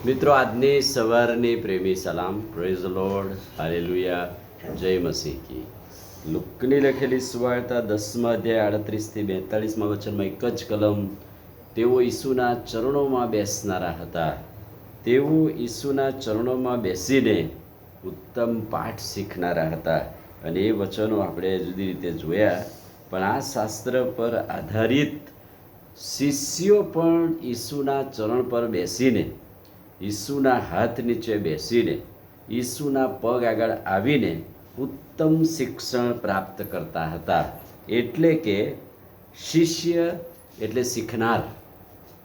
મિત્રો, આજની સવારની પ્રેમી સલામ. પ્રેઝ લોર્ડ, હાલેલુયા, જય મસીહ કી. લુકની લખેલી સુવાર્તા 10મા અધ્યાય 38 થી 42માં વચનમાં એક જ કલમ. તેઓ ઈસુના ચરણોમાં બેસનારા હતા. તેઓ ઈસુના ચરણોમાં બેસીને ઉત્તમ પાઠ શીખનારા હતા. અને એ વચનો આપણે જુદી રીતે જોયા, પણ આ શાસ્ત્ર પર આધારિત શિષ્યો પણ ઈસુના ચરણ પર બેસીને, ઈસુના હાથ નીચે બેસીને, ઈસુના પગ આગળ આવીને ઉત્તમ શિક્ષણ પ્રાપ્ત કરતા હતા. એટલે કે શિષ્ય એટલે શીખનાર,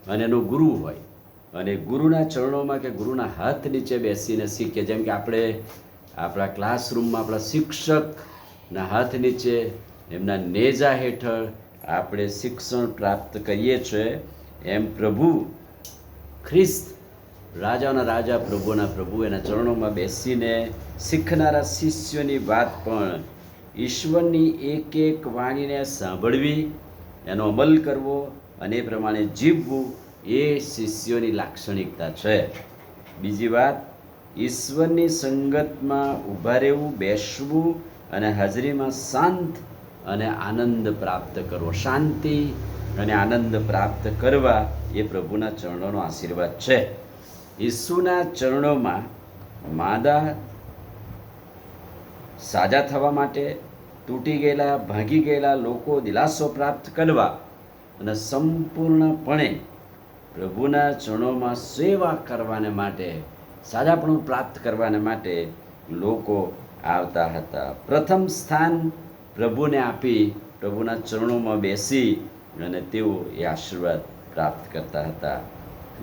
અને એનો ગુરુ હોય, અને ગુરુના ચરણોમાં કે ગુરુના હાથ નીચે બેસીને શીખીએ. જેમ કે આપણે આપણા ક્લાસરૂમમાં આપણા શિક્ષકના હાથ નીચે, એમના નેજા હેઠળ આપણે શિક્ષણ પ્રાપ્ત કરીએ છીએ, એમ પ્રભુ ખ્રિસ્ત, રાજાના રાજા, પ્રભુના પ્રભુ, એના ચરણોમાં બેસીને શીખનારા શિષ્યોની વાત પણ ઈશ્વરની એક એક વાણીને સાંભળવી, એનો અમલ કરવો અને એ પ્રમાણે જીવવું, એ શિષ્યોની લાક્ષણિકતા છે. બીજી વાત, ઈશ્વરની સંગતમાં ઊભા રહેવું, બેસવું અને હાજરીમાં શાંત અને આનંદ પ્રાપ્ત કરવો. શાંતિ અને આનંદ પ્રાપ્ત કરવા એ પ્રભુના ચરણોનો આશીર્વાદ છે. ઈસુના ચરણોમાં માદા સાજા થવા માટે, તૂટી ગયેલા, ભાગી ગયેલા લોકો દિલાસો પ્રાપ્ત કરવા અને સંપૂર્ણપણે પ્રભુના ચરણોમાં સેવા કરવાને માટે, સાજાપણું પ્રાપ્ત કરવાને માટે લોકો આવતા હતા. પ્રથમ સ્થાન પ્રભુને આપી પ્રભુના ચરણોમાં બેસી અને તેઓ એ આશીર્વાદ પ્રાપ્ત કરતા હતા.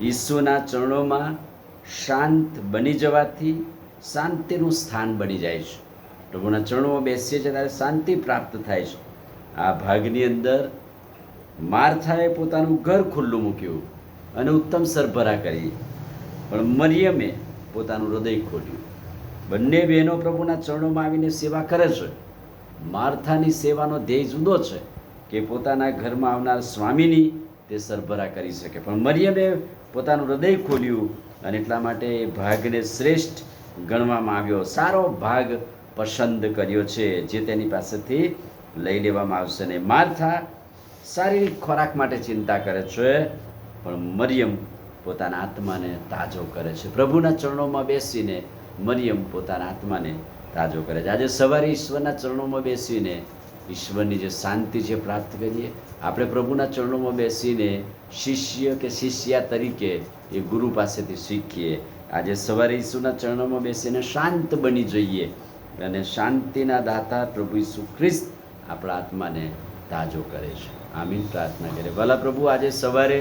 ઈસુના ચરણોમાં શાંત બની જવાથી શાંતિનું સ્થાન બની જાય છે. પ્રભુના ચરણોમાં બેસીએ છીએ ત્યારે શાંતિ પ્રાપ્ત થાય છે. આ ભાગની અંદર માર્થાએ પોતાનું ઘર ખુલ્લું મૂક્યું અને ઉત્તમ સરભરા કરી, પણ મરિયમે પોતાનું હૃદય ખોલ્યું. બંને બહેનો પ્રભુના ચરણોમાં આવીને સેવા કરે છે. માર્થાની સેવાનો ધ્યેય જુદો છે કે પોતાના ઘરમાં આવનાર સ્વામીની તે સરભરા કરી શકે, પણ મરિયમે પોતાનું હૃદય ખોલ્યું અને એટલા માટે એ ભાગને શ્રેષ્ઠ ગણવામાં આવ્યો. સારો ભાગ પસંદ કર્યો છે, જે તેની પાસેથી લઈ લેવામાં આવશે નહીં. માર્થા શારીરિક ખોરાક માટે ચિંતા કરે છે, પણ મરિયમ પોતાના આત્માને તાજો કરે છે. પ્રભુના ચરણોમાં બેસીને મરિયમ પોતાના આત્માને તાજો કરે છે. આજે સવારે ઈશ્વરના ચરણોમાં બેસીને ઈશ્વરની જે શાંતિ છે પ્રાપ્ત કરીએ. આપણે પ્રભુના ચરણોમાં બેસીને શિષ્ય કે શિષ્યા તરીકે એ ગુરુ પાસેથી શીખીએ. આજે સવારે ઈસુના ચરણોમાં બેસીને શાંત બની જઈએ, અને શાંતિના દાતા પ્રભુ ઈસુ ખ્રિસ્ત આપણા આત્માને તાજો કરે છે. આમીન. પ્રાર્થના કરીએ. ભલા પ્રભુ, આજે સવારે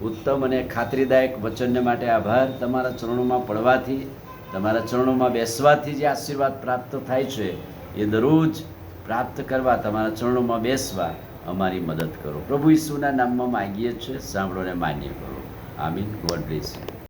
ઉત્તમ અને ખાતરીદાયક વચનને માટે આભાર. તમારા ચરણોમાં પડવાથી, તમારા ચરણોમાં બેસવાથી જે આશીર્વાદ પ્રાપ્ત થાય છે, એ દરરોજ પ્રાપ્ત કરવા, તમારા ચરણોમાં બેસવા અમારી મદદ કરો. પ્રભુ ઈસુના નામમાં માંગીએ છીએ, સાંભળો ને માન્ય કરો. આમીન. God bless you.